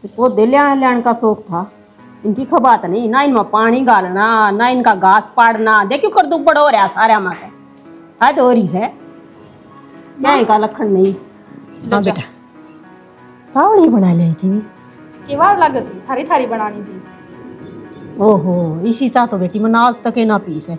पौधे लेने का शौक था, इनकी खबात नहीं, ना इनमें पानी डालना ना इनका घास पाड़ना। देखियो कर दुख बड़ा हो रहा सारा माँ है तो होरी से क्या इनका लखन नहीं। हाँ बेटा चावल ही बना ले थी केवाड़ लागत थी, थारी थारी बनानी थी। ओहो इसी चाह तो बेटी मैं आज तक ना पीस है,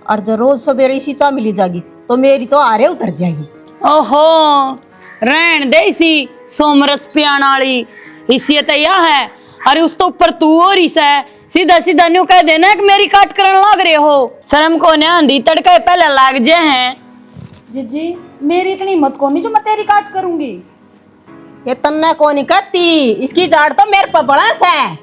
और जो रोज सवेरे इसी चाह मिली जाएगी तो मेरी तो आरे उतर जाएगी। ओहो रहन दे इसी सोमरस पियान वाली इसी तो यह है। अरे उस तो ऊपर तू और इस है, सीधा सीधा न्यू कह देना कि मेरी काट करने लग रहे हो। शर्म को ने आंधी तड़का पहले लाग जे हैं। जीजी मेरी इतनी हिम्मत को नहीं जो मैं तेरी काट करूंगी। ये तन्ना को नहीं कहती, इसकी जाड़ तो मेरे पर बड़स है।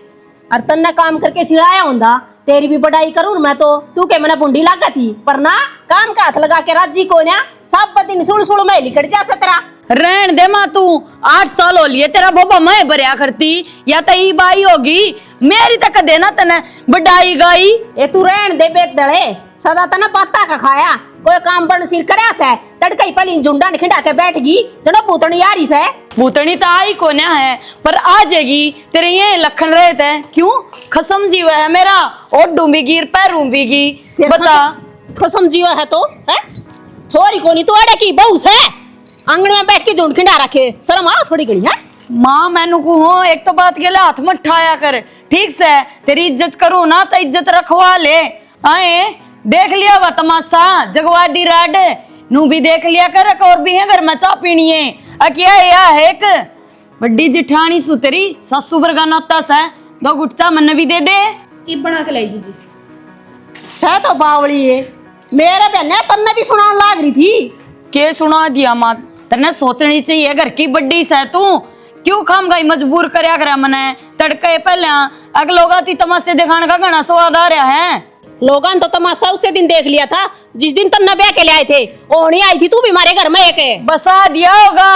और तन्ना काम करके सिड़ाया होंदा तेरी भी बड़ाई करूं मैं तो, तू के मैंने बुंडी लागा थी पर ना काम का हाथ लगा के राजी को ना सब दिन सुड़ सुड़ में लिकट जा सतरा। रहन दे माँ तू 8 साल हो लिए तेरा बोबा मैं भरिया करती या तो ई बाई होगी मेरी तक देना तने बड़ाई गाई। ए तू रहन दे बेत दड़े सदा तना पाता का खाया कोई काम बन सिर करया से तड़का ही पली झुंडा खिंडा के बैठ गई जनो भूतनी यारी से। भूतनी तो आई को ना है पर आ जाएगी तेरे ये लखन रहे थे क्यों खसम जीवा है मेरा और डूबीगी पैर रूबीगी बता। खसम जीवा है तो है छोरी को नहीं तो अड़े की बहू से आंगन में बैठ के झुंड खिंडा रखे शर्म आ थोड़ी घड़ी है। माँ मैनू को हो एक तो बात के लिए हाथ मत उठाया कर ठीक से, तेरी इज्जत करूँ ना तो इज्जत रखवा ले। आए देख लिया वा तमाशा जगवादी राड नू भी देख लिया कर और भी है घर में चाह पीनी है अकिया या है एक बड्डी जिठानी सुतरी सासू बरगा नाता सा 2 गुट चाह मन भी दे दे की बना के लाई जीजी। सह तो बावली है मेरे बहने तन्ने भी सुनाने लाग रही थी। के सुना दिया माँ तने सोचनी चाहिए घर की बड्डी से तू क्यों खाम गई मजबूर करया करे मने तड़के पहले अग लोग आती तमाशे दिखाने का घना स्वाद आ रहा है। लोगों तो तमाशा उसे दिन देख लिया था जिस दिन तन्ना ब्याह के लिए आए थे और नहीं आई थी तू भी हमारे घर में एक बसा दिया होगा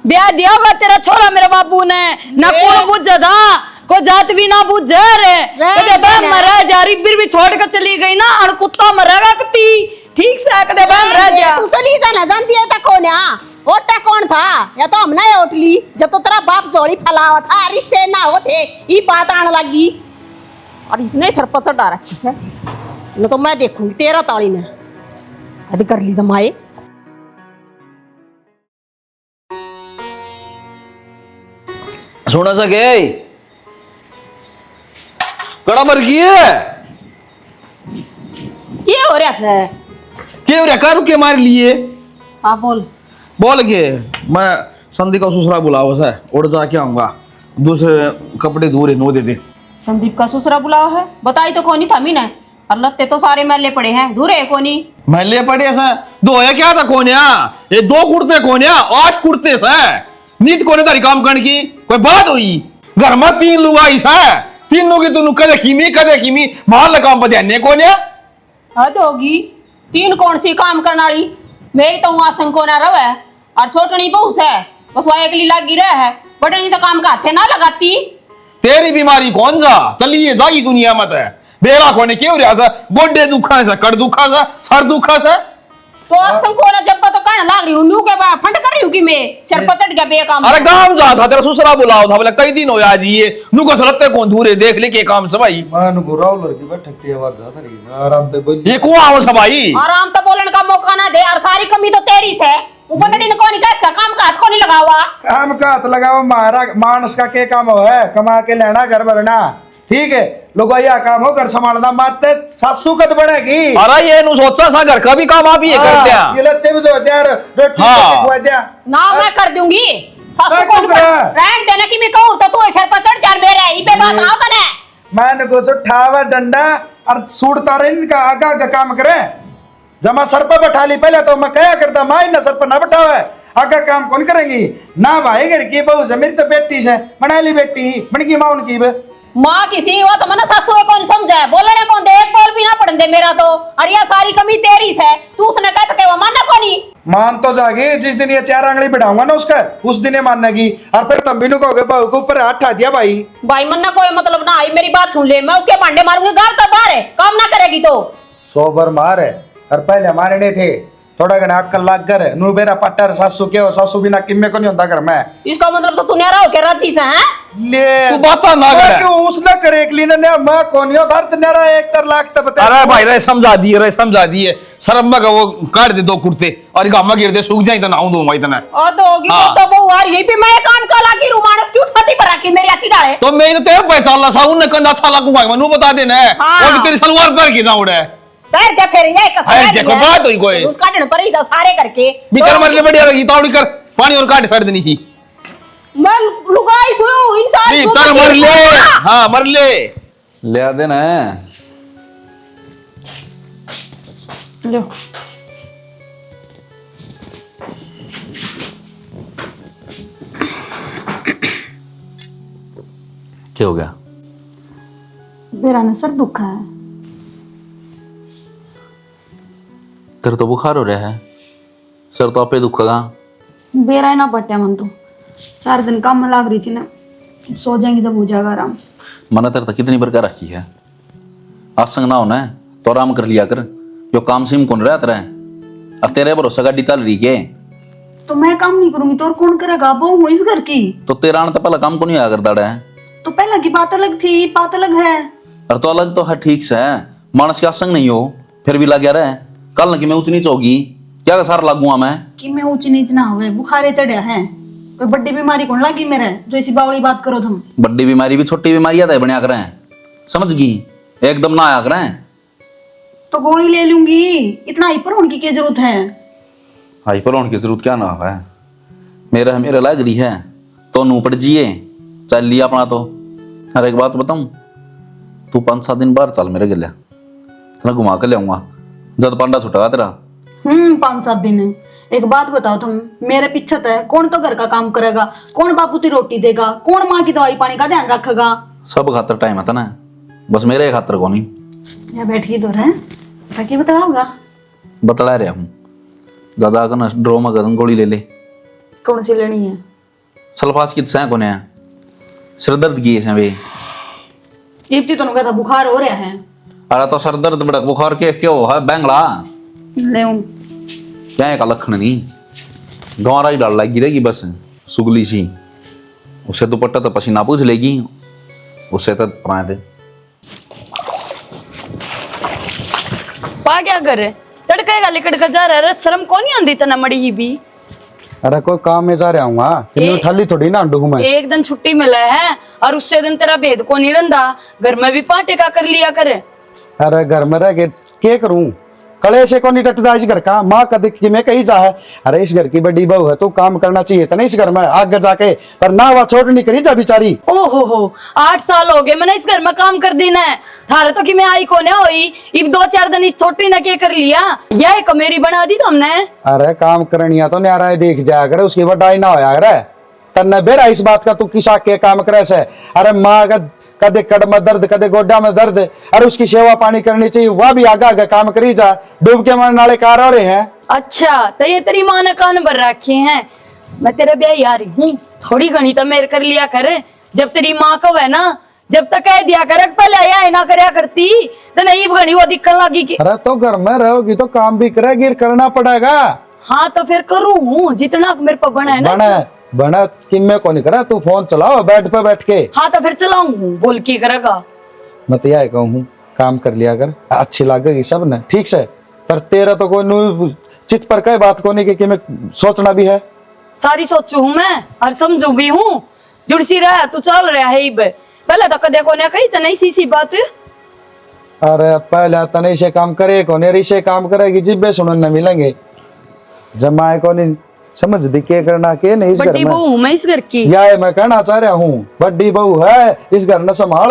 ब्याह दिया होगा तेरा छोरा मेरे बाबू ने ना कौन बुझा था को जात भी ना बुझा रे कदे बहन मरा जा रही फिर भी छोड़ कर चली गई ना और कुत्ता मरेगा कती ठीक से कदे बहन रह जा तू चली जाना जानती है तक कौन है ओटा कौन था या तो हमने ओट ली जब तो तेरा बाप जोड़ी फैलावा था रिश्ते ना होते ये बात आने लगी और इसने सर पर चढ़ा रखी है न तो मैं देखूंगी तेरा ताली ने अभी कर ली जमाए। सोना सके कड़ा मर गई है क्या हो रहा है क्या हो रहा कारू के मार लिए हाँ बोल के मैं संदीप का ससुरा बुलाओ से उड़ जाके आऊंगा दूसरे कपड़े धोरे नो दे दे। संदीप का ससुरा बुलाओ है बताई तो कोनी था मीने और लत्ते तो सारे मैले पड़े हैं धूरे कोनी मैले पड़े ऐसा दो है क्या था कोन्या ये 2 कुर्ते कोन्या 8 कुर्ते से नीत कोने तारी काम करने की कोई बात हुई घर में 3 लोग आई से 3 लोग तो कदे कीमी बाहर काम पर ध्यान कोन्या हद होगी 3 कौन सी काम करने वाली मेरी तो वहां संको ना रहे और छोटनी बहू है बस वह एकली लगी रहे है बड़नी तो काम का हाथे ना लगाती। तेरी बीमारी कौन जा चलिए जागी दुनिया मत है बेरा कोने क्यों रहा सा गोडे दुखा सा कड़ दुखा सा सर दुखा सा तो संको ना जब तो कहने लाग रही हूं न्यू के बाद फंड कर रही हूं कि मैं सर पर चढ़ गया बेकाम। अरे काम जा था तेरा ससुरा बुलाओ था बोले कई दिन हो आज ये नु को सरते कौन धूरे देख ले के काम से भाई मान गुराव लड़की बैठक की आवाज जाता रही आराम से बोल ये को आओ सा भाई आराम तो बोलने का मौका ना दे और सारी कमी तो तेरी से ऊपर दिन को नहीं कैसा काम का हाथ को नहीं लगा हुआ काम का हाथ लगाओ मारा मानस का के काम हो है कमा के लेना घर भरना ठीक है लोगों यह काम हो घर संभालना माते सासू कद बनेगी। अरे ये नु सोचा सा घर का भी काम आप ये करते हैं ये लेते भी तो यार रोटी खवा दिया ना मैं कर दूंगी सासू को रहन देने की मैं कहूं तो तू सर पर चढ़ जा मेरे ई पे बात आओ तने मैंने को उठावा डंडा और सूटता रहे इनका आगा का काम करे जमा सर पर बैठा ली पहले तो मैं क्या करता माई ना सर पर ना बैठावे आगा काम कौन करेंगी ना भाई घर की बहू से मेरी तो बेटी से बना ली बेटी बन गई माँ उनकी माँ किसी वो तो मैंने सासू कौन समझा बोलने कौन दे एक बोल भी ना पड़न दे मेरा तो और ये सारी कमी तेरी से तू उसने कहता के वो मानना कोनी मान तो जागी जिस दिन ये 4 आंगली बढ़ाऊंगा ना उसका उस दिन ये मानेगी और फिर तुम भी कहोगे बहू के ऊपर हाथ उठा दिया भाई मन्ना कोई मतलब ना आई मेरी बात सुन ले मैं उसके भांडे मारूंगी घर तक बाहर है काम ना करेगी तो 100 बार मार है और पहले हमारे नहीं थे थोड़ा घना अक्कल लाग कर नु बेरा पट्टर सासू के हो सासू बिना किम्मे को नहीं होता घर में इसका मतलब तो तू न्यारा हो के राजी से हैं? ले तू बाता ना कर क्यों उसने करे एक लीने ने मैं कोनियो धरत नेरा 1 लाख तब बता अरे भाई रे समझा दिए शर्म में का वो काट दे 2 कुर्ते और गामा गिर दे सूख जाए तो नाऊ दूंगा इतना और तो होगी हाँ। तो वो यार यही पे मैं काम का लागी रुमानस क्यों छाती पर रखी मेरी आखी डाले तो मैं तो तेरे पहचान ला साउन ने कंधा अच्छा लगूंगा मनु बता देना हाँ। और तेरी सलवार पर की जाऊं रे पैर जा फिर ये कसा अरे देखो बात हुई कोई उसका ढण पर ही जा सारे करके बिकर मरले बढ़िया रही तौड़ी कर पानी और काट छाड़ देनी थी मैं लुगाई सो इंसान नहीं तर मर ले हाँ मर ले ले आ देना लो क्या हो गया? मेरा ना सर दुखा है। तेरे तो बुखार हो रहा है, सर तो आपे दुखेगा। बेरा ही ना पट्या मन तो सारे दिन काम में लाग रही थी ना, सो जाएंगे जब हो जाएगा आराम। मना तेरे तो कितनी बार कह रखी है, आज संग ना होना है तो आराम कर लिया कर। जो काम सिम कौन रहा तेरा, अब तेरे भरोसा गाड़ी चल रही के तो मैं काम नहीं करूंगी तो और कौन करेगा? बहू हूँ इस घर की। तो तेरा आने तो पहला काम को नहीं आया करता है। तो पहला की बात अलग थी, बात अलग है। और तो अलग तो है ठीक से है, मानस के असंग नहीं हो फिर भी लग गया रहे। कल न कि मैं ऊंच नीच होगी क्या सार लागूंगा मैं कि मैं ऊंची नीच ना हुए, बुखारे चढ़िया है, कोई बड़ी बीमारी कौन लगी मेरे जो ऐसी बावली बात करो तुम। बड़ी बीमारी भी छोटी बीमारी आता है बनिया करें, समझ गई? एकदम ना आया करें तो गोली ले लूंगी, इतना हाइपर होने की क्या जरूरत है? हाइपर होने की जरूरत क्या ना है, मेरे लग रही है तो नू पड़ जिए चल लिया अपना तो। अरे एक बात बताऊं, तू 5-7 दिन बाहर चल मेरे गले, मैं घुमा के ले आऊंगा जब पांडा छुटेगा तेरा। 5-7 दिन है। एक बात बताओ तुम, मेरे पीछे है कौन तो घर का काम करेगा, कौन बापू की रोटी देगा, कौन माँ की दवाई पानी का ध्यान रखेगा? सब खातर टाइम है ना, बस मेरे खातर को नहीं। या बैठ के दौर है ताकि बताऊंगा। बतला रहा हूँ जा जाकर ना ड्रो में गदन गोली ले ले। कौन सी लेनी है? सल्फास की सह कोने सिर दर्द की है वे। इप्ती तो कहता बुखार हो रहा है। अरे तो सर दर्द बड़ा बुखार के क्यों है बैंगला ले क्या है का लक्षण नहीं, गंवारा ही डाल लगी रहेगी बस सुगली सी, उससे दुपट्टा तो पसीना पूछ लेगी, उससे तो पराए दे। पा क्या करे तड़केगा लिकड़ का जा रहा है, शर्म कौन नहीं आंदी तना मड़ी ही भी। अरे कोई काम में जा रहा हूँ कि थाली थोड़ी ना अंडू मैं। एक दिन छुट्टी मिला है और उससे दिन तेरा भेद को नहीं रंदा, घर में भी पाटे का कर लिया करे। अरे घर में रह के क्या करूं, कले से को नहीं डटता इस घर का। माँ कद की मैं कही जा है, अरे इस घर की बड़ी बहू है तो काम करना चाहिए था ना इस घर में आगे जाके, पर ना वह छोड़ नहीं करी जा बेचारी। ओहो हो 8 साल हो गए मैंने इस घर में काम कर देना है, थारे तो कि मैं आई कोने हुई इब 2-4 दिन इस छोटी ने के कर लिया, यह कमेरी बना दी तुमने। अरे काम करनिया तो न्यारा देख जाया करे, उसकी बड़ाई ना होया करे। तन्ने बेरा इस बात का तू किसा के काम करे से। अरे माँ का कदे कड़ में दर्द कदे गोड्डा में दर्द, अरे उसकी सेवा पानी करनी चाहिए, वह भी आगे आगे काम करी जा। डूब के मरने वाले कार हो रहे हैं। अच्छा तो ये तेरी माँ ने कान भर रखे हैं, मैं तेरे ब्याह आ रही हूँ, थोड़ी घनी तो मेरे कर लिया कर। जब तेरी माँ को है ना जब तक कह दिया कर पहले आया ना करया करती तो नहीं घनी वो दिखने लगी कि अरे तो घर में रहोगी तो काम भी करेगी, करना पड़ेगा। हाँ तो फिर करूँ जितना मेरे पर बना है ना। बना बना कि मैं कौन करा, तू फोन चलाओ बेड पे बैठ के। हाँ तो फिर चलाऊंगा, बोल की करेगा। मैं तो यह कहूँ काम कर लिया कर, अच्छी लगेगी सब ने ठीक से। पर तेरा तो कोई चित पर कई बात को नहीं कि मैं सोचना भी है। सारी सोचू हूँ मैं और समझू भी हूँ, जुड़सी रहा तू चल रहा है इब पहले तो कदे को ने कही तो नहीं सी बात। अरे पहले तने से काम करे कौन से काम करेगी, जिब्बे सुनने मिलेंगे। जमाए को नहीं समझ दी के करना के नहीं इस घर बड़ी में। बहू हूँ मैं इस घर की। या मैं कहना चाह रहा हूँ बड़ी बहू है इस घर ने संभाल।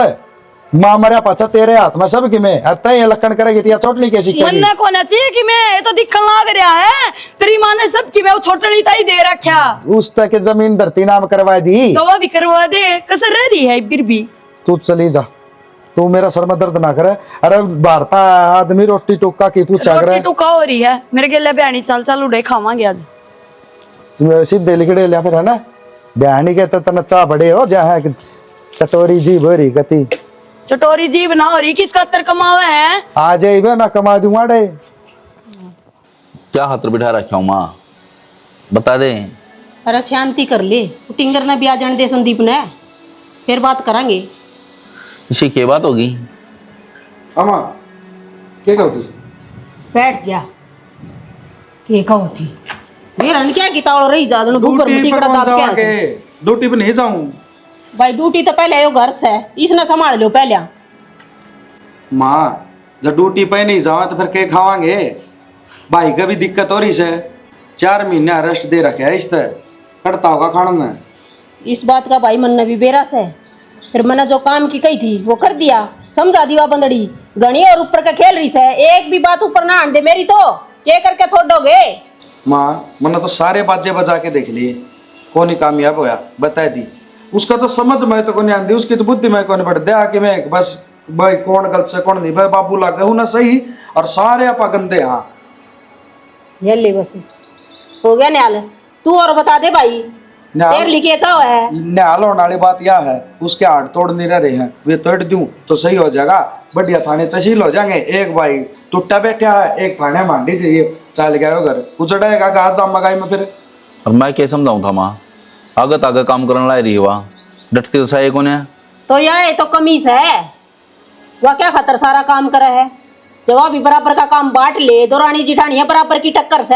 माँ मरिया पाचा तेरे हाथ में सब की में अत्ता ये लखन करेगी तिया चोटनी कैसी करेगी। मन्ना को ना चाहिए कि मैं तो दिखन लाग रहा है, तेरी माँ ने सब की मैं छोटनी ताई दे रखा, उस तक के जमीन धरती नाम करवा दी तो वो भी करवा दे, कसर रह रही है फिर भी। तू चली जा, तू मेरा सर में दर्द ना करे। अरे भारता आदमी रोटी टुक्का की पूछा रोटी करे, टुका हो रही है मेरे गेले बयानी चल चल उड़े खावांगे आज। सीधे लिखड़े लिया फिर है ना बयानी के तो तना चा बड़े हो जा है चटोरी जी भरी गति। चटोरी जीव ना हो रही किस खातर कमावे है। आ जाइबे ना कमा दूंगा डे। क्या हाथ बिठा रखा हूँ माँ, बता दे। अरे शांति कर ले, टिंगर ने भी आ जाने दे संदीप ने, फिर बात करेंगे। इसी के बात होगी। अम्मा क्या कहो तुझे? बैठ जा। के कहो थी मेरा ने क्या कितावड़ रही जा जन भूख ड्यूटी मिट्टी पर कड़ा कौन दाब के जाओगे? ऐसे। ड्यूटी पे नहीं जाऊं भाई ड्यूटी तो पहले यो घर से इसने संभाल लो पहले। माँ, जब ड्यूटी पे नहीं जावा तो फिर क्या खावांगे? भाई का भी दिक्कत हो रही है, 4 महीने अरेस्ट दे रखे है, इस तरह करता होगा खाना में। इस बात का भाई मन ने भी बेरस है। फिर मैंने जो काम की कही थी वो कर दिया, समझा दिया बंदड़ी गणी और ऊपर का खेल रही है। एक भी बात ऊपर ना आने दे मेरी तो क्या करके छोड़ोगे? माँ, मैंने तो सारे बाजे बजा के देख लिए, कौन ही कामयाब होया बता दी। उसका तो समझ में तो कौन आती, उसकी तो बुद्धि में कौन पड़ दिया कि मैं बस भाई कौन गलत से कौन नहीं, भाई बाबू लागे हूं ना सही और सारे आप गंदे। हाँ ये ले बस हो गया न्याल। तू और बता दे भाई तेर लिखे चाहो है। न्याल होने वाली बात यह है, उसके हाथ तोड़ नहीं रहे हैं, वे तोड़ दूं तो सही हो जाएगा, बढ़िया थाने तहसील हो जाएंगे। एक भाई टुट्टा बैठा है, एक थाने मांडी चाहिए, चल गया घर उजड़ेगा घास जाम मगाई में। फिर और मैं क्या समझाऊँ था माँ, आगे तागे काम करने ला रही हुआ डटती तो सही कौन है। तो यह तो कमीज है, वह क्या खतर सारा काम करे है। जब भी बराबर का काम बांट ले, दौरानी जिठानी है बराबर की टक्कर से,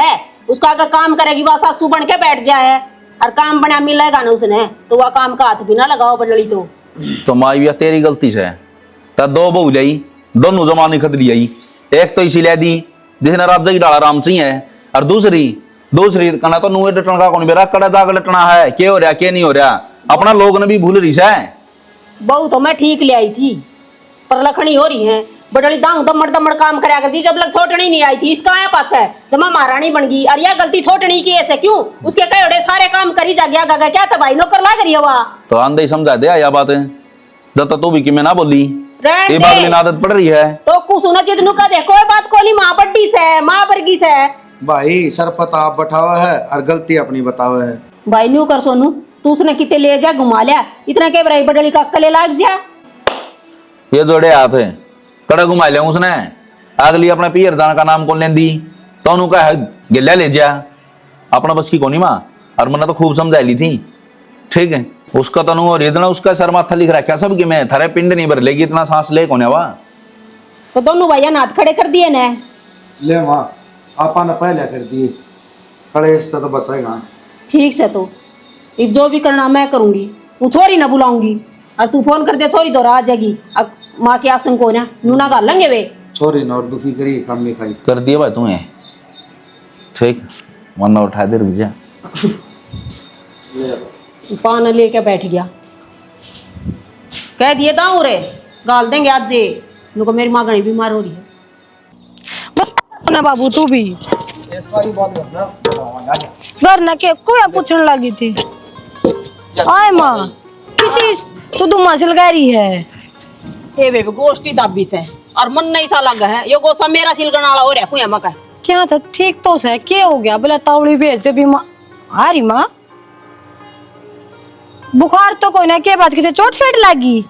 उसका अगर काम करेगी वह सासू बन के बैठ जाए और काम बना मिलेगा ना उसने तो वह काम का हाथ भी ना लगाओ बदली। तो माँ ये तेरी गलती से ता 2 बहू लाई, दोनों जमाने खत ली। एक तो इसी ले दी जिसने राजा की डाला राम सिंह है, और दूसरी कहना तो नुए डटन का कौन बेरा कड़ा जाग लटना है, क्या हो रहा क्या नहीं हो रहा, अपना लोग ने भी भूल रही है। बहू तो मैं ठीक ले आई थी पर लखनी हो रही है बडली दाऊ दमड़ दमड़ काम कराया करती। जब लग छोटनी नहीं आई थी इसका आया पाछा है, जमा महारानी बन गई। और यह गलती छोटनी की ऐसे क्यों? उसके कई सारे काम करी जा गया गा क्या था भाई नौकर लाग रही है वह। तो आंधे ही समझा दे या बात है, जब तक तू भी कि मैं ना बोली रहने ये दे। बात लेना आदत पड़ रही है। तो कुछ सुना जितनु का देखो ये बात कोली माँ बड्डी से माँ बरगी से। भाई सरपत आप बैठावा है और गलती अपनी बतावा है। भाई न्यू कर सोनू, तू उसने कितने ले जा घुमा लिया, इतना के बराई बडली का अक्कले लाग जा। ये जोड़े हाथ है कड़ा घुमा लिया उसने, अगली अपने पियर जान का नाम कौन लेंदी तो उनका है गिल्ला ले जा, अपना बस की कोनी माँ। और मैंने तो खूब समझा ली थी, ठीक है। उसका तनु और इतना उसका सर माथा लिख रखा सब कि मैं थारे पिंड नहीं भर लेगी, इतना सांस ले कौन है वाह। तो दोनों भैया नाथ खड़े कर दिए ने। ले माँ, आपा ने पहले कर दिए, खड़े इससे तो बचेगा। ठीक से तो अब जो भी करना मैं करूंगी, तू छोरी ना बुलाऊंगी और तू फोन कर दे छोरी तो आ जाएगी। अब माँ के आसन को ना नूना गाल लेंगे वे छोरी न और दुखी करी काम नहीं खाई कर दिए भाई तुम्हें, ठीक वरना उठा दे रुक जा। पान लेके बैठ गया, कह दिए दाऊ रे गाल देंगे आज जे नुको मेरी माँ घनी बीमार हो रही है। ना बाबू तू भी घर न के कोई पूछने लगी थी आए माँ किसी तू दुमा सिलगारी है ए वे गोष्ठी दाबी से और मन नहीं सा लगा है यो गोसा मेरा सिलगण वाला हो रहा कुया मका क्या था ठीक तो से क्या हो गया बोला तावड़ी भेज दे बीमा आ रही माँ बुखार तो कोई ना क्या बात की चोट फेट लगी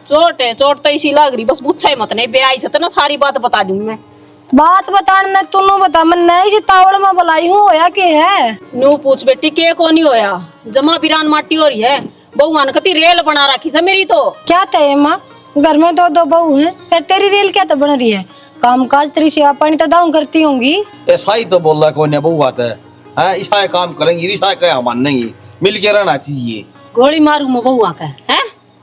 चोट है चोट तो इसी लग रही बस पूछा ही मत नहीं बे आई से तो ना सारी बात बता दूंगी मैं। बात बताना तू बता मैं नहीं सी तावड़ में बुलाई हूँ होया के है नू पूछ बेटी के को नहीं होया जमा बिरान माटी हो रही है बहुआन कती रेल बना रखी से मेरी तो क्या तय माँ घर में दो बहू हैं फिर तेरी रेल क्या तो बन रही है काम काज तेरी सेवा पानी तो दाऊ करती होंगी ऐसा ही तो बोल रहा कौन है बहु बात है ईशा काम करेंगे ईशा क्या मानेंगे मिल के रहना चाहिए। गोली मारू मैं बहुआ का है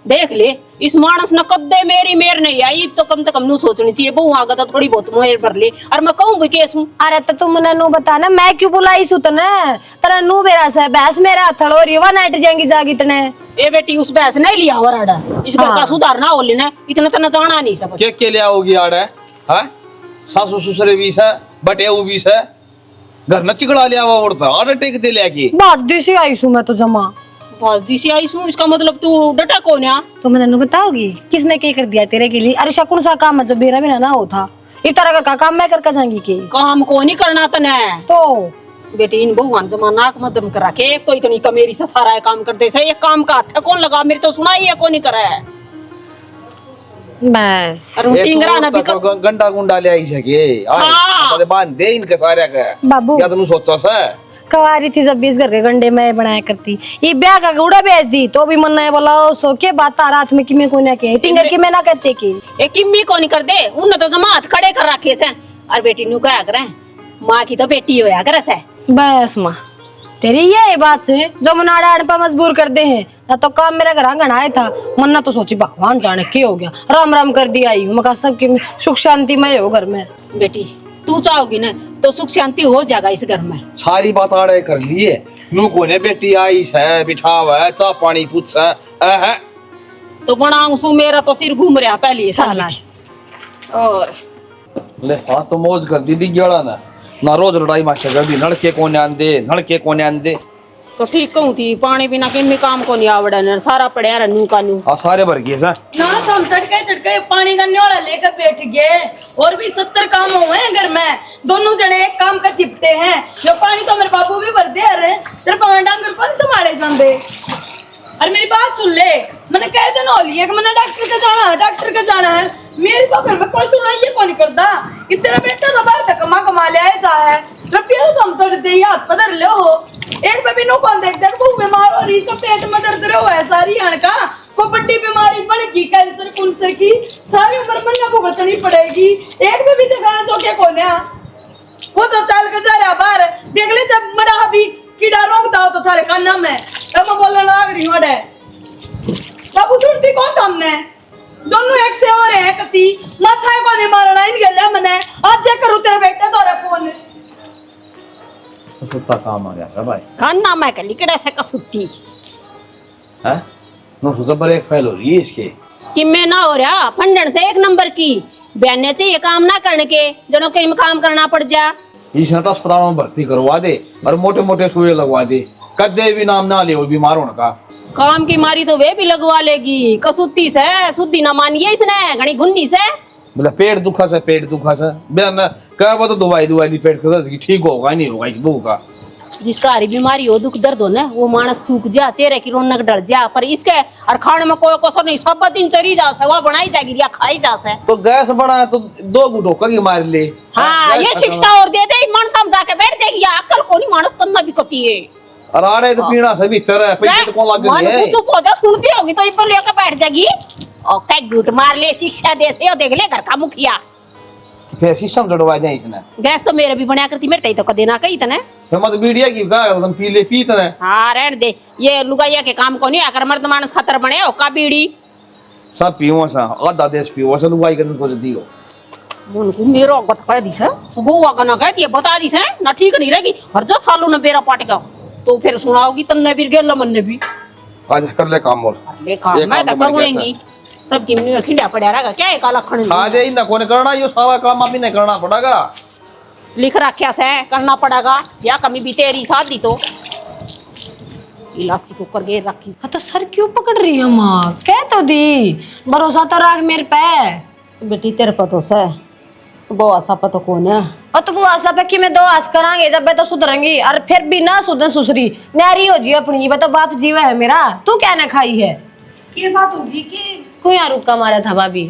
देख ले इस मानस न कदे मेरी मेर नहीं आई तो कम से कम नू सोचनी चाहिए बहुआ का तो थोड़ी बहुत मेर पर ले और मैं कहूँ भी केस हूँ। अरे तो तुम नू बता ना मैं क्यों बुलाई सु तने तेरा नू मेरा से बहस मेरा थड़ो रिवा नाइट जाएंगी जागी तने ए बेटी उस बहस नहीं लिया वराड़ा इस घर का सुधार ना हो लेना इतना तना जाना नहीं सब के ले आओगी आड़ है सासू ससुरे भी है बटे वो भी है घर न चिकड़ा लिया हुआ उड़ता आड़ टेक दे लेके बाज दिसी आई सु मैं तो जमा बाजी से आई हूँ इसका मतलब तू डटा कौन है? तो मैं नू बताओगी किसने क्या कर दिया तेरे के लिए अरे शकुन सा काम है जो मेरा भी ना होता इस तरह का काम मैं करके जाएंगी के काम को नहीं करना तने तो बेटी इन बहुआन जमा नाक मदम करा के एक तो इतनी कमेरी से सारा काम करते से एक काम का हाथ कौन लगा मेरी तो सुनाई है कौन नहीं करा है बस और टिंगरा ना भी गंडा गुंडा ले आई सके हाँ। बांध दे इनके सारे का बाबू या तू सोचा सा कवारी थी जब 20 घर के गंडे मैं बनाया करती ये ब्याह का गुड़ा बेच दी तो भी मन नहीं बोला सो के बात आ रात में कि मैं को ना के टिंगर की मैं ना कहते की एक किम्मी को नहीं कर दे उन तो जमा हाथ खड़े कर रखे से और बेटी नु क्या करे माँ की तो बेटी होया करे से बस माँ तेरी ये बात से जो मनाड़ा अड़पा मजबूर कर दे हैं ना तो काम मेरा घर गणाया था मन ना तो सोची भगवान जाने की हो गया राम राम कर दिया आई मैं कहा सबकी सुख शांति में हो घर में बेटी तू चाहोगी ना तो सुख शांति हो जाएगा इस घर में सारी बात आड़े कर लिए नू कोने बेटी आई है बिठाव है चाह पानी पूछ है तो बनाऊं सु मेरा तो सिर घूम रहा पहले साल आज और ले हाँ तो मौज कर दी गेड़ा ना रोज लड़ाई मास्टर कर दी नड़के कोने आन दे तो ठीक कहूं थी पानी बिना किम्मी काम को नहीं आवड़े न सारा पड़या रनू कानू हाँ सारे भर गए सा ना तो हम तड़के पानी का न्योड़ा लेकर बैठ गए और भी 70 काम हुए हैं घर में दोनों जने एक काम कर चिपते हैं जो पानी तो मेरे बाबू भी भर दे रहे तेरे पानी डांगर कौन संभाले जाते अरे मेरी बात सुन ले मैंने कह देना होली है कि मैंने डॉक्टर के जाना है मेरी तो घर में कोई सुनाई ये कौन करता कि तेरा बेटा तो बाहर तक कमा ले आए जा है रुपया तो हम तो दे हाथ पधर लो हो एक बेबी नो कौन देखते वो बीमार हो रही इसका पेट में दर्द रहो है सारी हण का को बड़ी बीमारी बढ़ की कैंसर कुंसर की सारी उम्र मरना भुगतनी पड़ेगी एक बेबी दिखाना तो क्या कौन है वो तो चाल के जा रहा बाहर देख ले जब मरा भी कीड़ा रोक दाओ तो थारे का नाम है अब मैं बोलने लग रही हूं बाबू सुनती कौन हमने दोनों एक से और है कती माथा को नहीं मारना इन गले मने आज जे करू तेरे बेटे तो फोन सुत्ता काम आ गया सब भाई खाना मैं कली कड़े से कसुत्ती है नो जबर एक फैल हो रही है इसके कि मैं ना हो रहा फंडन से एक नंबर की बहने चाहिए काम ना करने के जनों के काम करना पड़ जा इसने तो अस्पताल में भर्ती करवा दे और मोटे मोटे सुई लगवा दे कदे भी नाम ना ले वो बीमार होने का काम की मारी तो वे भी लगवा लेगी कसुत्ती से शुद्धि ना मानिए इसने घनी घुन्नी से मतलब पेट दुखा से बेन क्या वो तो दवाई पेट का दर्द की ठीक होगा नहीं होगा इस बहू का जिसका हरी बीमारी हो दुख दर्द हो ना वो मानस सूख जा चेहरे की रौनक डर जा पर इसके और खाने में कोई कसर नहीं सब दिन चरी जा से वो बनाई जाएगी या खाई जा से तो गैस बना तो 2 गुटोका की मार ले हाँ ये शिक्षा और दे दे मन साम जाके बैठ जाएगी या अक्ल को नहीं मानस करना भी कती है और आड़े तो पीना से भी तरह पैसे तो कौन लग गए मन चुप हो जा सुनती होगी तो इस पर लेकर बैठ जाएगी और क्या गुट मार ले शिक्षा दे से देख ले घर का मुखिया फिर सिस्टम जड़वा दे इसने गैस तो मेरे भी बनाया करती मेरे तो कदे ना कही तने फिर मत मीडिया की का तुम पी ले पी तने हाँ रहने दे ये लुगाइया के काम को नहीं आकर मर्द मानस खतर बने हो का बीड़ी सब पीओ सा आधा देश पीओ सा लुगाई कर को दियो उनको मेरो गत कह दी से गोवा का ना कह दिए बता दी से ना ठीक नहीं रहेगी हर जो सालों ने बेरा पाट का तो फिर सुनाओगी तन्ने भी गेल मन ने भी आज कर ले काम बोल ले काम मैं तो करूंगी सब किमनी खिंडा पड़ा रहेगा क्या है काला खण खा दे ना कोने करना यो सारा काम अभी नहीं करना पड़ेगा लिख रखा से करना पड़ेगा या कमी भी तेरी शादी तो इलासी को कर गे रखी हाँ तो सर क्यों पकड़ रही है माँ कह तो दी भरोसा तो रख मेरे पे बेटी तेरे पतो से वो आशा पतो कौन है और तुम आशा पे कि मैं 2 हाथ करांगे जब मैं तो सुधरेंगी और फिर भी ना सुधर सुसरी न्यारी हो जी अपनी मैं तो बाप जीवा है मेरा तू क्या ना खाई है की बात होगी कि कोई यहाँ रुका मारा था भाभी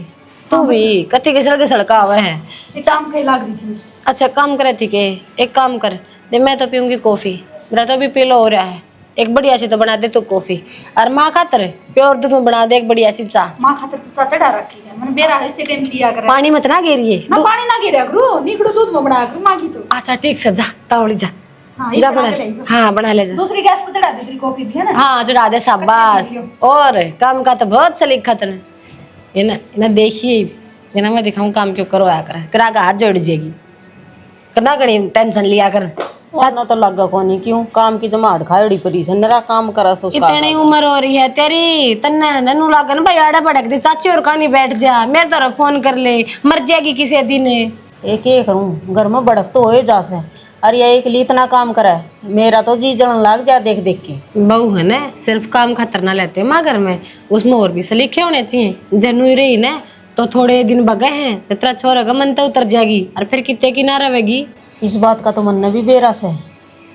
तू भी कति के सड़का हुआ है एक काम कहीं लाग दी थी अच्छा काम करे थी के एक काम कर दे मैं तो पीऊंगी कॉफी मेरा तो भी पीलो हो रहा है एक बढ़िया सी तो बना दे तू कॉफी और माँ खातर प्योर दूध में बना दे एक बढ़िया सी चाय माँ खातर तो चाचा चढ़ा रखी है मैंने बेरा इसे टाइम लिया करे पानी मत ना गिरिए ना पानी ना गिरा करू निकड़ू दूध में बना करू माँ की तो अच्छा ठीक से जा तावड़ी जा हाँ, ये जा बना बना के ले लाई बस। हाँ बना ले जा दूसरी गैस पे चढ़ा दे तेरी कॉफी भी है ना हाँ चढ़ा दे शाबाश और काम का तो बहुत सलीक खतर है ना देखिए ये ना मैं दिखाऊं काम क्यों करो आया कर करा का हाथ जोड़ जाएगी करना कड़ी टेंशन लिया कर ना तो लगा कोनी क्यों काम की जमाड़ खाड़ी परी से नरा काम करा सो इतनी उम्र हो रही है तेरी तन्ने ननू लागन भाई आड़ा भड़क दे चाची और कहानी बैठ जा मेरे तरफ फोन कर ले मर जाएगी किसी दिन एक करूं घर में बड़क तो हो जा से अरे ये एक लिए इतना काम करे मेरा तो जी जलन लाग जा देख देख के बहू है ना सिर्फ काम खातर ना लेते माँ घर में उसमें और भी सलीखे होने चाहिए जनु रही ना तो थोड़े दिन बगे हैं तेरा छोरा का मन तो उतर जाएगी और फिर कितने की ना रहेगी इस बात का तो मन ने भी बेरस है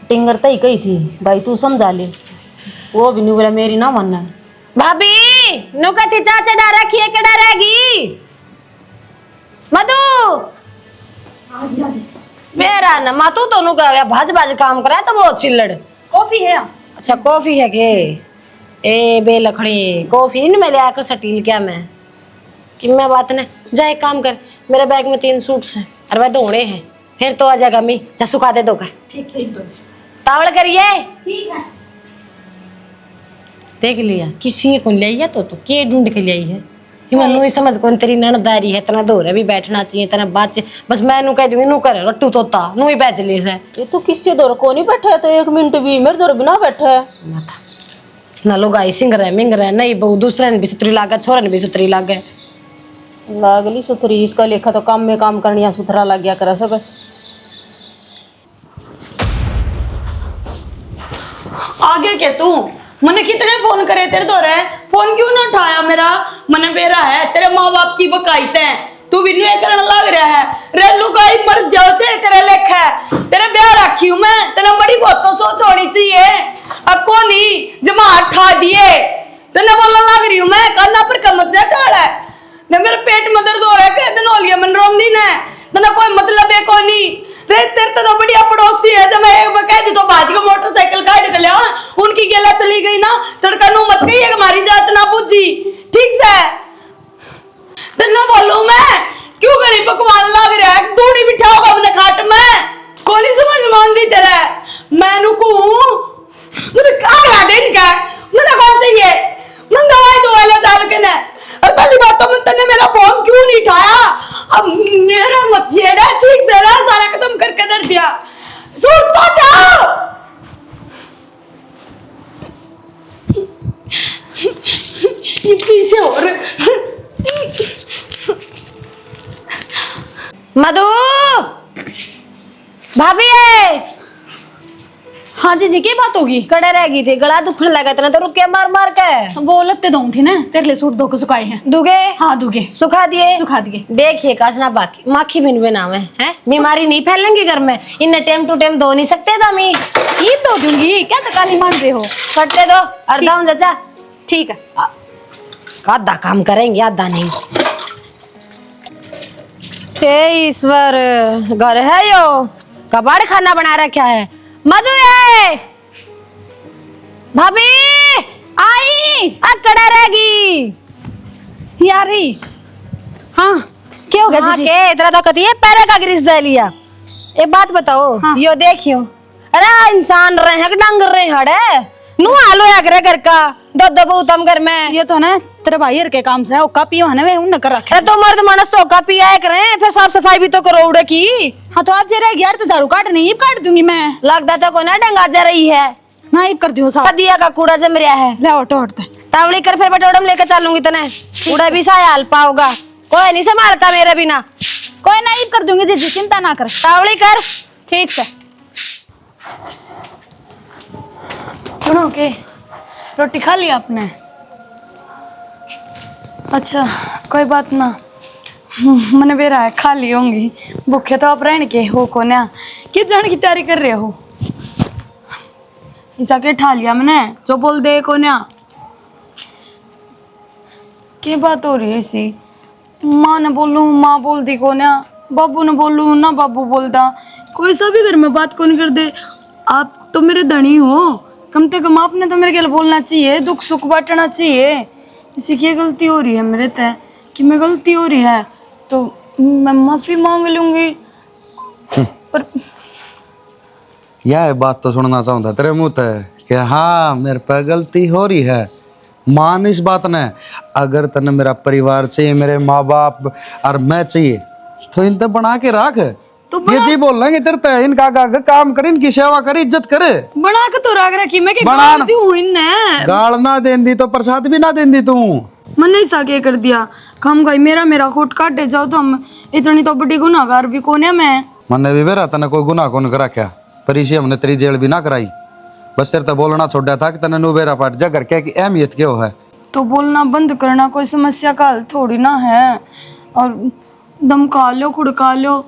टिंगर तई कही थी भाई तू समझा ले वो भी नहीं बोला मेरी ना मन है भाभी नुकती चाचा डा रखी है केड़ा रहेगी मधु मेरा न मातू तो नु का भाज भाज काम करे तो वो चिल्लड़ कॉफी है? अच्छा कॉफी है के ए बे लखड़ी कॉफी इन में ले आकर सटील क्या मैं कि मैं बात ने जा एक काम कर मेरे बैग में 3 सूट्स हैं और वह धोने हैं फिर तो आ जाएगा मी जा सुखा दे दो का ठीक सही तो। तावड़ करिए ठीक है। देख लिया किसी को ले आई तो के ढूंढ के ले आई है कि मैं नू ही समझ कौन तेरी ननदारी है तना दोरे भी बैठना चाहिए तना बात बस मैं नू कह दूंगी नू कर रट्टू तोता नू ही बैठ ले से ये तो किससे दौर को नहीं बैठा है तो 1 मिनट भी मेरे दौर बिना बैठा है ना लोग आई सिंग रहे मिंग रहे नहीं बहु दूसरे ने भी सुतरी लागे छोरा ने भी सुतरी लागे लागली सुथरी इसका लेखा तो काम में काम करनिया सुथरा लग गया करे से बस आगे क्या तू मैंने कितने फोन करे तेरे तो रहे फोन क्यों ना उठाया मेरा मने बेरा है तेरे माँ बाप की बकायत है तू भी न्यू करने लग रहा है रे लुगाई मर जाओ से तेरे लेखा है तेरे ब्याह रखी हूं मैं तेरा बड़ी बहुत तो सोच होनी चाहिए अब को नहीं जमा उठा दिए तेने बोलने लग रही हूं मैं करना पर कमत दे टाड़ है ने मेरे पेट में दर्द हो रहा है कह दिन हो लिया मन रोंदी ने तना कोई मतलब है कोई नहीं रे तेरे तो बढ़िया पड़ोसी है जब मैं एक कह दी तो भाज को मोटरसाइकिल काट के लिया उनकी गेला चली गई ना तड़का नु मत गई हमारी जात ना बुझी ठीक से तेना बोलूं मैं क्यों गणी पकवान लग रहा है दूड़ी बिठाओगा अपने खाट में कौन समझ मान दी तेरे मैं नु को मुझे काम लागे इनका मुझे कौन चाहिए मन दवाई दो वाला चाल के ने और पहली बात तो मन तने मेरा फोन क्यों नहीं उठाया अब मेरा मत जेड़ा ठीक से ना सारा खत्म करके दर दिया सुन तो जाओ ये पीछे और मधु भाभी है हाँ जी की बात होगी? कड़े रह गई थी गला दुखने लगा था तो रुके मार मार के वो लगते दो थी ना तेरे लिए सूट 2 को सुखाए हैं। दुगे हाँ दुगे सुखा दिए सुखा दिए। देखिए काजना बाकी माखी बिन नाम है बीमारी नहीं फैलेंगी घर में इन्हें टाइम टू टाइम धो नहीं सकते दामी ईद धो दूंगी क्या तकाली मान रहे हो? कटते दो अर्धा हूं चाचा ठीक है। आधा काम करेंगे आधा नहीं हे ईश्वर घर है यो कबाड़ खाना बना रखा है मधु है भाभी आई अकड़ा रहेगी यारी। हाँ क्या हो गया हाँ, के इतना तो कहती है पैर का ग्रीस दे लिया एक बात बताओ हाँ। यो देखियो अरे इंसान रहे हैं डंग रहे हड़े नु आलो या घर का दो दो बहुतम घर में ये तो ना तेरे भाई के काम से ओका पियो है ना वे उन कर रखे। अरे तो मर्द मानस तो ओका पिया करे फिर साफ सफाई भी तो करो उड़े की हाँ तो आज जे रह गया तो झाड़ू काट नहीं ईब काट दूंगी मैं। लगता तो को ना डंगा जा रही है ना ईब कर दूं साहब। सदिया का कूड़ा जम रहा है ले ऑटो उठते तावड़ी कर फिर बटोड़म लेकर चलूंगी तने उड़ा भी सा हाल पाओगा कोई नहीं संभालता मेरे बिना कोई ना ईब कर दूंगी जी चिंता ना कर। तावड़ी कर ठीक से। सुनो के रोटी खा लिया आपने? अच्छा कोई बात ना मैंने बेरा है खा ली होंगी भूखे तो आप रहने के हो को ना किस जाने की तैयारी कर रहे हो ऐसा के ठा लिया मैंने जो बोल दे को ना क्या बात हो रही है इसी माँ ने बोलूँ माँ बोल दी को ना बाबू ने बोलूँ ना बाबू बोलता कोई सा भी घर में बात कौन कर दे आप तो मेरे धनी हो कम से कम आपने तो मेरे के लिए बोलना चाहिए दुख सुख बांटना चाहिए इसी की गलती हो रही है मेरे तय कि मैं गलती हो रही है तो मैं माफी मांग लूंगी पर यह बात तो सुनना चाहता तेरे मुंह ते कि हाँ मेरे पे गलती हो रही है मान इस बात ने अगर तने मेरा परिवार चाहिए मेरे माँ बाप और मैं चाहिए तो इन बना के रख तो ये जी बोल रहे तेरे ते इनका काम कर इनकी सेवा कर इज्जत करे बना के तो राग रखी मैं बना गलती हुई इनने गाल ना देंदी तो प्रसाद भी ना देंदी तू मैंने ऐसा क्या कर दिया हम गई मेरा खोट काटे जाओ तो हम इतनी तो बड़ी गुनाहगार भी कौन है मैं मैंने भी बेरा तने कोई गुनाह कौन करा क्या पर इसे हमने तेरी जेल भी ना कराई बस तेरे तो बोलना छोड़ा था कि तने नु बेरा पाट जा करके की अहमियत क्या है तो बोलना बंद करना कोई समस्या का हल थोड़ी ना है और दम खा लो खुड़का लो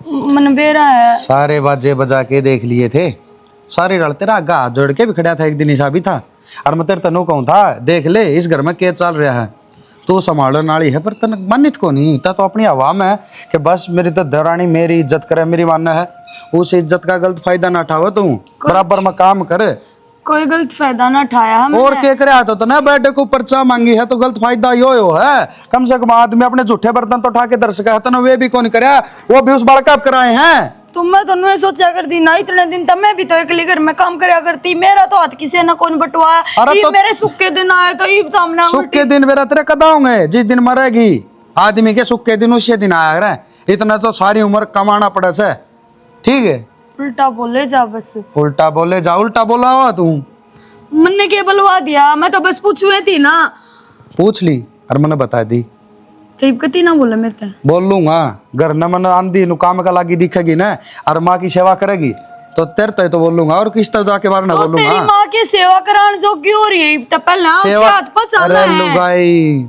मन बेरा है सारे बाजे बजा के देख लिए थे सारे रल तेरा आगा हाथ जोड़ के भी खड़ा था एक दिन ऐसा भी था और मैं तेरे तनु कहूँ था देख ले इस घर में क्या चल रहा है तू संभालन वाली है पर तन मानित को नहीं ता तो अपनी हवा में है कि बस मेरी तो दरानी मेरी इज्जत करे मेरी मानना है, उस इज्जत का गलत फायदा ना उठाओ तू, बराबर में काम करे। कोई गलत फायदा ना उठाया हमने। और क्या करे आता तो ना बैठे को पर्चा मांगी है तो गलत फायदा यो है। कम से कम आदमी अपने झूठे बर्तन तो उठा के दर सका है, वे भी कौन करे, वो भी उस बड़का कराए हैं। तो मैं तो नहीं सोचा करती ना इतने दिन, तब मैं भी तो अकेले घर में काम करया करती, मेरा तो हाथ किसी ने कौन बटवाया। अरे ये तो मेरे सुख के दिन आए तो ये तो हमने सुख के दिन मेरा तेरे कदा होंगे, जिस दिन मरेगी आदमी के सुख के दिन उसी दिन आया करे। इतना तो सारी उम्र कमाना पड़े से, ठीक है। उल्टा बोले जा बस, उल्टा बोले जा, उल्टा बोला हुआ तू। मैंने क्या बलवा दिया, मैं तो बस पूछुए थी ना। पूछ ली और मैंने बता दी, तो कति ना बोला मेरे ते। बोल लूंगा। घर न मन आंधी नु काम का लागी दिखेगी ना और माँ की सेवा करेगी तो तेरे तो बोल लूंगा, और किस तरह जाके बार ना तो तेरी बोलूंगा। माँ की सेवा कराने जो क्यों हो रही है, तब पहले उसके हाथ पर चल अरे रहा है। लुगाई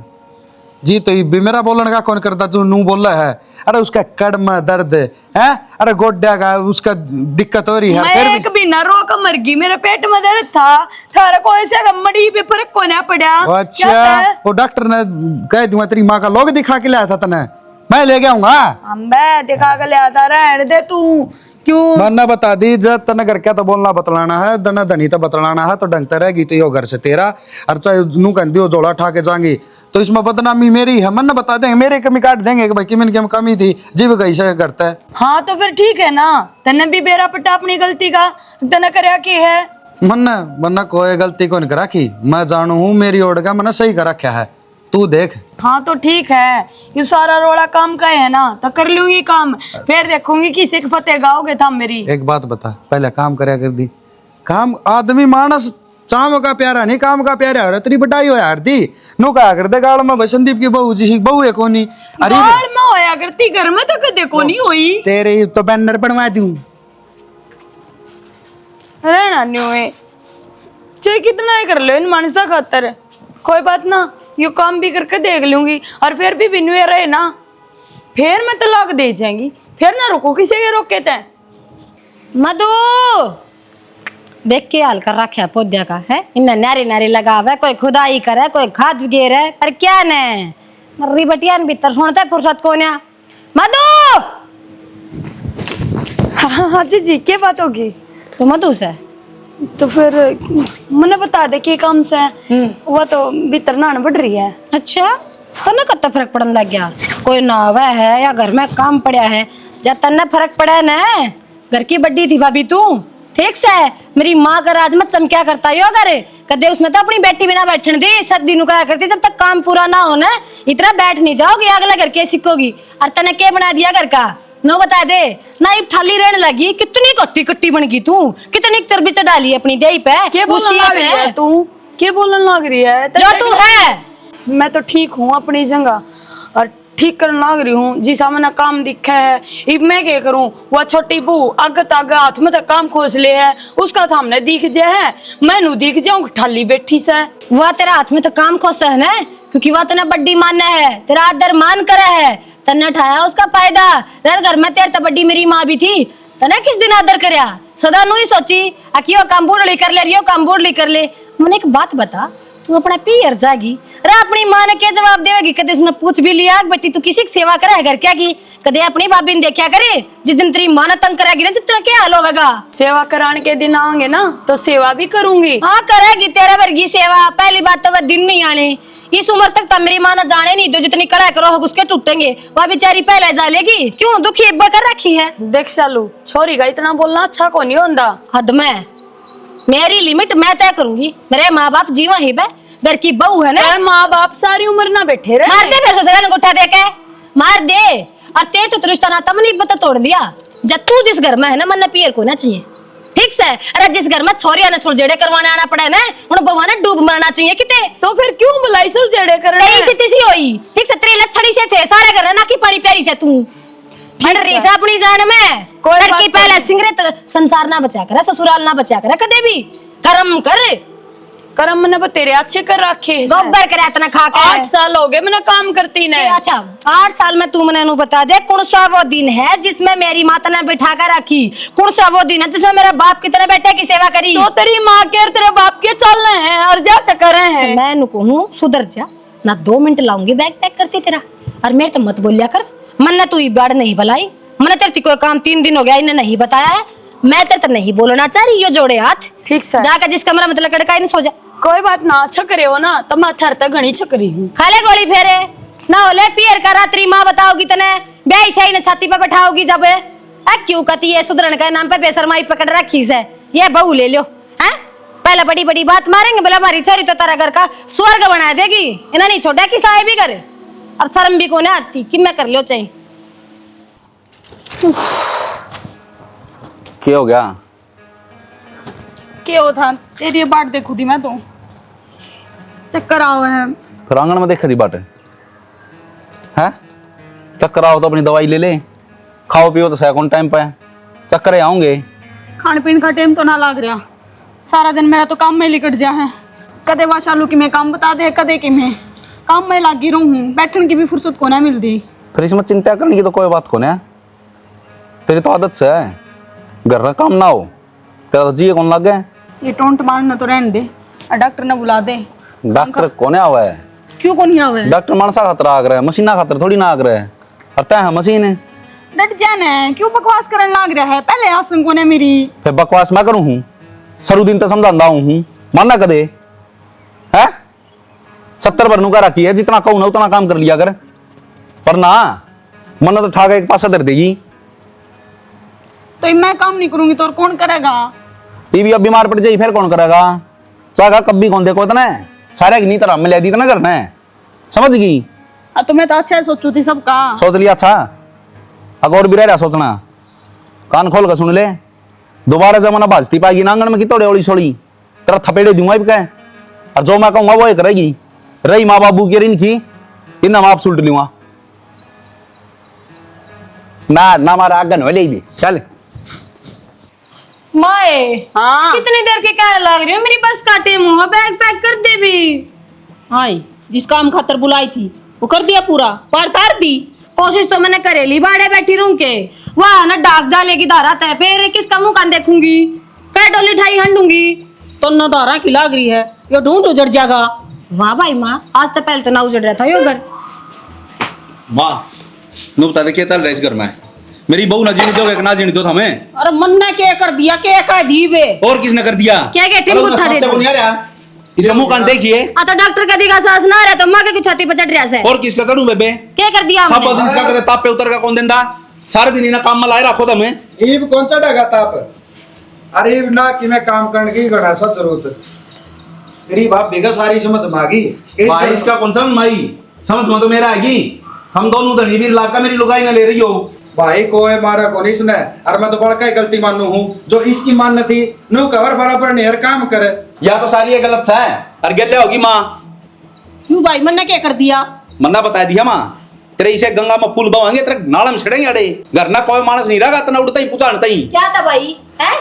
जी तो भी मेरा बोलने का कौन करता, तू नू बोला है। अरे उसका कड़ में दर्द है, अरे गोड्या का उसका दिक्कत हो रही है। मैं एक भी न रो कर मर गई, मेरे पेट में दर्द था, थारा को ऐसे मड़ी पे फर्क को ना पड़ा। अच्छा वो डॉक्टर ने कह दूंगा तेरी माँ का लोग दिखा के लाया था तने, मैं ले गया हूँ। मैं दिखा के ले आता, रहने दे तू क्यों। मैंने बता दी जब तने घर क्या तो बोलना बतलाना है, दना धनी तो बतलाना है, तो ढंगते रहेगी तो यो घर से तेरा। अच्छा नू कहती हो जोड़ा उठा के जाएंगी तो इसमें बदनामी मेरी है, मन बता देंगे, मेरे कमी काट देंगे कि भाई किमिन की कमी थी, जीव कैसे करता है। हाँ तो फिर ठीक है ना, तने भी बेरा पटा अपनी गलती का, तने करया की है। मन्ना कोई गलती को नहीं करा की, मैं जानू हूँ मेरी ओर का मैंने सही कर रखा है, तू देख। हाँ तो ठीक है, ये सारा रोड़ा काम का है ना, तो कर लूंगी काम, फिर देखूंगी किसी के फतेह गाओगे था मेरी। एक बात बता, पहले काम करया कर दी, काम आदमी मानस चाम का प्यारा नहीं काम का प्यारा है, तेरी बटाई हो यार दी नो कहा कर दे गाड़ में संदीप की बहू जी बहू है कोनी। अरे गाड़ में होया करती, घर में तो कदे को नहीं हुई। तेरे तो बैनर बनवा दूं, रहना नहीं हुए चाहे कितना ही कर लो इन मानसा खातर, कोई बात ना, ये काम भी करके देख लूंगी। और फिर भी बिनु रहे ना, फिर मैं तलाक दे जाएंगी, फिर ना रुको किसी के रोके थे। मधु देख के हाल कर रखा है पौधा का है, इन्हें नारी नारी लगा हुआ है, कोई खुदाई करे कोई खाद गेर है, पर क्या ने मर्री बटिया भीतर सुनता है फुर्सत को ना। मधु हाँ जी क्या बात होगी। तो मधु से तो फिर मैंने बता दे के काम से वो तो भीतर नहाने बढ़ रही है। अच्छा तो ना कत्ता फर्क पड़ने लग गया, कोई नहावा है या घर में काम पड़ा है, जब तन्ने फर्क पड़ा है ना, घर की बड्डी थी भाभी तू, ठीक से मेरी माँ का राज मत समझ क्या करता यो करे, कदे उसने तो अपनी बेटी बिना बैठने दी, सब दिनों कहा करती जब तक काम पूरा ना हो ना इतना बैठ नहीं जाओगी, अगला घर के सीखोगी। और तने क्या बना दिया घर का नो बता दे ना, ये ठाली रहने लगी, कितनी कट्टी कट्टी बन गई तू, कितनी चर्बी चढ़ा ली अपनी देही पे। क्या बोलने लग रही है तू, क्या बोलने लग रही है जो तू है। मैं तो ठीक हूँ अपनी जगह और ठीक करने लग रही हूँ, जी सामने काम दिखा है, अब मैं क्या करूँ। वह छोटी बू आगे तक हाथ में तक काम खोस ले है, उसका तो हमने दिख जाए है, मैं नू दिख जाऊँ ठाली बैठी से। वह तेरा हाथ में तो काम खोसा है ना, क्योंकि वह तेना बड्डी मानना है, तेरा आदर मान करा है, तन्ने उठाया उसका फायदा। घर में तेरे तो बड्डी मेरी माँ भी थी, तने किस दिन आदर करया, सदा नू ही सोची कि वो काम बूढ़ कर ले, रियो काम बूढ़ कर ले। मैंने एक बात बता, तू अपना पियर जागी अरे अपनी माँ ने क्या जवाब देगी, कदे उसने पूछ भी लिया बेटी तू किसी की सेवा करे घर क्या की, कदे अपनी भाभी ने देखा करे, जिस दिन तेरी माँ ने तंग करेगी ना जिस तरह क्या हाल होगा। सेवा कराने के दिन आएंगे ना तो सेवा भी करूंगी। हाँ करेगी तेरे वर्गी सेवा, पहली बात तो वह दिन नहीं आने, इस उम्र तक तो मेरी माँ ने जाने नहीं दो, जितनी कड़ाई करो उसके टूटेंगे, वह बेचारी पहले जा लेगी, क्यों दुखी एक कर रखी है। देख शालू छोरी का इतना बोलना अच्छा को नहीं होता, हद में मेरी लिमिट मैं तय करूंगी, मेरे माँ बाप जीवा ही बे, घर की बहू है ना, माँ बाप सारी उम्र ना बैठे रहे। मार दे फिर ससुराल को उठा दे के मार दे। और तेरे तो रिश्ता नाता नहीं पता तोड़ दिया, जब तू जिस घर में है ना मन पियर को ना चाहिए, ठीक से। अरे जिस घर में छोरिया ने सुलझेड़े करवाने आना पड़े ना, उन बउआ ने डूब मरना चाहिए किते, तो फिर क्यों बुलाई सुलझेड़े करने। तेरी सी तिसी होई, ठीक से तेरे लक्षणी से थे सारे घर ना की पानी प्यारी से तू बढ़ रही से अपनी जान में, कोई घर बात की पहले सिंगरे संसार ना बचा करे, ससुराल ना बचा करे, कदे भी कर्म कर, कर्म मैंने तेरे अच्छे कर रखे हैं। गोबर करे इतना खा के 8 साल हो गए मैंने काम करती ने। अच्छा 8 साल में तू मैंने बता दे कौन सा वो दिन है जिसमें मेरी माता ने बिठा कर रखी, कौन सा वो दिन है जिसमें मेरा बाप की तरह बैठे की सेवा करी। तो तेरी माँ के और तेरे बाप के चल रहे हैं और जा तक कर रहे हैं। मैं कहूँ सुधर जा, ना 2 मिनट लाऊंगी बैग पैक करते तेरा। और मेरे तो मत बोलिया कर, मन ने तू ही बाड़ नहीं बुलाई, मैंने तेरे कोई काम 3 दिन हो गया इन्हें नहीं बताया है, मैं तेरे तो नहीं बोलना चाह रही, यो जोड़े हाथ ठीक से जाकर जिस कमरा में लकड़का इन सो जा। कोई बात ना, अच्छा करे हो ना, तब मैं थर तक घनी छकरी हूँ। खा ले गोली फेरे ना होले पियर का रात्रि माँ बताओगी तने ब्याह थे ना छाती पे बैठाओगी जब क्यों कहती है सुधरण का नाम पे बेशरमाई पकड़ रखी है, ये बहू ले लो हैं। पहले बड़ी बड़ी बात मारेंगे बोला हमारी छोरी तो तेरा घर का स्वर्ग बना देगी, इन्हें नहीं छोड़ा कि साहे भी करे और शर्म भी कोने आती कि मैं कर लियो चाहिए। क्या हो गया? क्या हो था तेरी ये बाट देखू थी मैं तो, चक्कर आओ है। फिर आंगन में देखा थी बाटे है, चक्कर आओ तो अपनी दवाई ले ले, खाओ पियो तो सैकंड टाइम पे चक्कर आऊंगे। खान पीन का टाइम तो ना लाग रहा, सारा दिन मेरा तो काम में लिकट जा है, कदे वाशालू की मैं काम बता दे, कदे की मैं काम में लागी रहूं हूँ, बैठने की भी फुर्सत को ना मिलती। फिर इसमें चिंता करने की तो कोई बात को ना, तेरी तो आदत से है, घर का काम ना हो तेरा तो जी कौन लग गए। ये टोंट मारना तो रहने दे, डॉक्टर ने बुला दे। डॉक्टर कोने आवा है? क्यों को नहीं आवे? डॉक्टर मानसा खातर आग रहा है, मशीना खातर थोड़ी ना आग रहा है, और तय है मशीन है। डट जाना है, क्यों बकवास करने लाग रहा है, पहले आसन को ने मेरी। फिर बकवास मैं करूं हूं, सरू दिन तक समझाता हूं, मानना कदे है 70 भरनू का रखी है, जितना कहूं ना उतना काम कर लिया कर, पर ना मन तो ठाक एक पासा धर देगी। तो मैं काम नहीं करूंगी तो और कौन करेगा? टीवी अब बीमार पड़ जाई फिर कौन करेगा? चागा कभी कौन देखो इतना सारे की नी तरह मिला दी इतना करना है, समझ गई? तुम्हें तो अच्छा सोचू थी सबका। सोच लिया अच्छा, अगर और भी रह रहा सोचना, कान खोल कर सुन ले, दोबारा जमाना भाजती पाएगी नांगन में की तोड़े ओली सोड़ी तेरा थपेड़े दूंगा भी कह, और जो मैं कहूंगा वो एक करेगी। रही माँ बाबू की इनकी इन हम आप सुलट लूंगा ना ना मारा आगन हो ले चल। माए हाँ कितनी देर के कहने लग रही हो, मेरी बस का टाइम हुआ, बैग पैक कर दे भी। हाय जिस काम खातर बुलाई थी वो कर दिया पूरा, पार तार दी। कोशिश तो मैंने करेली, बाड़े बैठी रहूं के वहां ना डाक जाले की धारा तय, फिर किसका मुंह कान देखूंगी, कै डोली ठाई हंडूंगी तो न धारा की लाग रही है, ये ढूंढ उजड़ जाएगा। वाह भाई माँ, आज तो पहले तो ना उजड़ रहा था यो घर। माँ नु बता दे क्या चल रहा है इस घर में, मेरी बहू ना जीने दोगे ना जीने दो हमें? अरे मन ने क्या कर दिया, क्या कह दी वे? और किसने कर दिया? क्या क्या टिम गुत्था दे दो। इसका मुंह कान देखिए। तो डॉक्टर का दिखा सास ना रहा तो माँ के कुछ छाती पर चढ़ रहा है। और किसका करूं बेबे? क्या कर दिया सब हमने? दिन इसका करे ताप पे उतर का कौन देंदा? सारे दिन इना काम में लाए रखो तुम्हें। ईब कौन चढ़ेगा ताप? अरे ईब ना कि मैं काम करने की गणा सा जरूरत, तेरी बाप बेगा सारी समझ मांगी भाई इसका कौन सा माई समझ में तो मेरा आएगी, हम दोनों धनी भी लाका मेरी लुगाई ना ले रही हो। भाई को है मारा कौन इसने, और मैं तो बड़का ही गलती मानू हूँ, जो इसकी मानना थी नु कवर बराबर नहीं हर काम करे, या तो सारी ये गलत है और गले होगी माँ। क्यों भाई मन ने क्या कर दिया? मन्ना बता दिया माँ, तेरे इसे गंगा में पुल बवाएंगे तेरे नाला में छड़ेंगे अड़े, घर ना कोई मानस नहीं रहा तना उड़ता ही पूछाता ही। क्या था भाई है,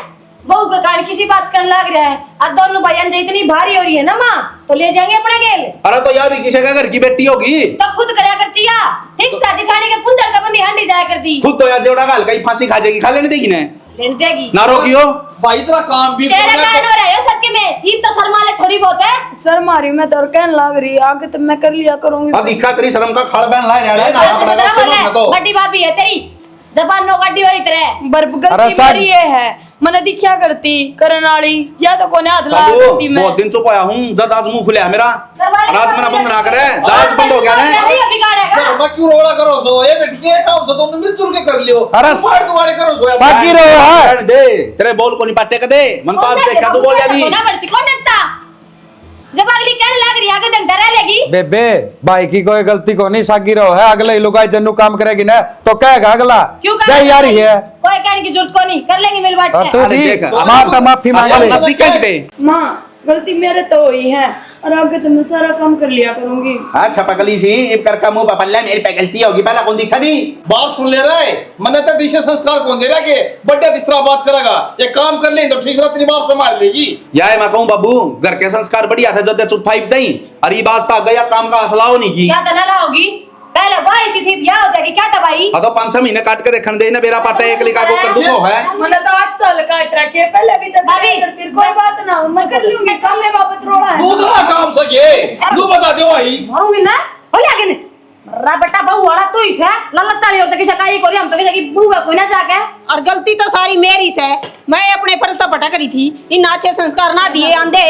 बहू का कारण किसी बात करने लग रहा है, और दोनों भाई जो इतनी भारी हो रही है ना माँ, तो ले जाएंगे अपने गेल। अरे तो यार भी किसी का घर की बेटी होगी तो खुद करया करती है, ठीक सा जिठानी के पुंजड़ का बंदी हंडी जाया करती, खुद तो यार जेवड़ा गाल कहीं फांसी खा जाएगी, खा लेने देगी ना, लेने देगी ना रोकियो। भाई तेरा काम भी तेरा कान हो रहा है सबके में, ये तो शर्मा ले थोड़ी बहुत है। सर मारी मैं तो कहने लग रही, आगे तो मैं कर लिया करूंगी। अब दिखा तेरी शर्म का खड़ बहन लाए रहा है ना अपना का समझ में तो। बड़ी भाभी है तेरी, जबान नो गड्डी हो रही तरह। बर्फ गलती मेरी ये है, मैंने दिखा करती करन वाली, या तो कोने हाथ लगा करती मैं। बहुत दिन चुप आया हूँ, जब आज मुंह खुले मेरा, रात में बंद ना करे, जहाज बंद हो गया ना। मैं क्यों रोड़ा करो सो, ये बेटिए काम सो तुम मिलजुल के कर लियो। अरे मार दुआरे करो सो साकी रहो है दे तेरे बोल को नहीं पाटे का दे, मन तो आज देखा तू बोल अभी। कोना बढ़ती कौन डरता, जब अगली कहने लग रही आगे डंडा रह लेगी। बेबे भाई की कोई गलती को नहीं, साकी रहो है, अगले लुगाई जन्नू काम करेगी ना तो कहेगा अगला क्यों क्या यार ही है, कोई कहने की जरूरत को नहीं, कर लेंगे मिल बांट और के। तू अरे भी देख, माफता माफी मांग ले। असली कह दे माँ गलती मेरे तो हुई है, और आगे तो मैं सारा काम कर लिया करूंगी। अच्छा पकली सी इब कर का मुंह पे पल्ला मेरी पे गलती होगी, पहला कौन दिखा दी? बात सुन ले रहा है, मैंने तक दिशा संस्कार कौन दे रहा के बड्डे किस तरह बात करेगा, ये काम कर ले तो ठीक से तेरी बात पे मार लेगी। यार मैं कहूं बाबू घर के संस्कार बढ़िया थे, जब चुप फाइव दई और ये बात था गया काम का हथलाओ नहीं की। क्या तना लाओगी, पहले भाई सी थी दूंगी ब्याह हो जाएगी क्या दवाई हाँ तो 5-6 महीने काट के देखने दे ना मेरा पाटा एक लिखा को कर दूं तो है मैंने तो 8 साल काट रखे पहले भी तो भाभी, तेरे कोई बात ना मैं कर लूंगी कल में बाबत रोड़ा है दूसरा काम सके तू बता दो भाई मारूंगी ना हो आगे ने मर्रा बेटा बहू वाला तू ही से लल्ला ताली और तो किसी काई कोरी हम तो किसी की बहू कोई ना जाके और गलती तो सारी मेरी से मैं अपने पर तो भटक रही थी इन अच्छे संस्कार ना दिए आंधे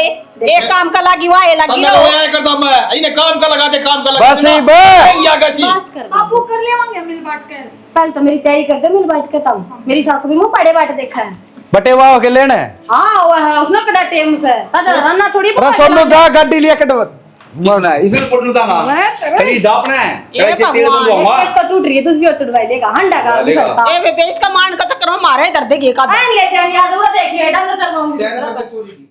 एक काम का लागी वाए लगी तन्ने रहो रोया करता मैं इने काम का लगा दे काम का लगा बस ही बस। या गसी बस कर बापू कर लेवांगे मिल बांट के पहले तो मेरी तैयारी कर दे मिल बैठ के तब मेरी सासू भी मुंह पड़े बाट देखा है बटे वाह के लेने हाँ वो है उसने कड़ा टेम से ताजा रन्ना थोड़ी रसोलो जा गाड़ी लिया कटवत किसने इसे पढ़ने जाना चली जा अपने ये कैसे तेरे भगवान, बंद होगा एक तो टूट रही है दूसरी और टूटवाई लेगा हंडा का लेगा। घुसड़ता ए बे इसका मान का चक्कर में मारे दर्द के का आन ले चल याद वो देख ले डंगर चलवाऊंगी चैनल पे चोरी की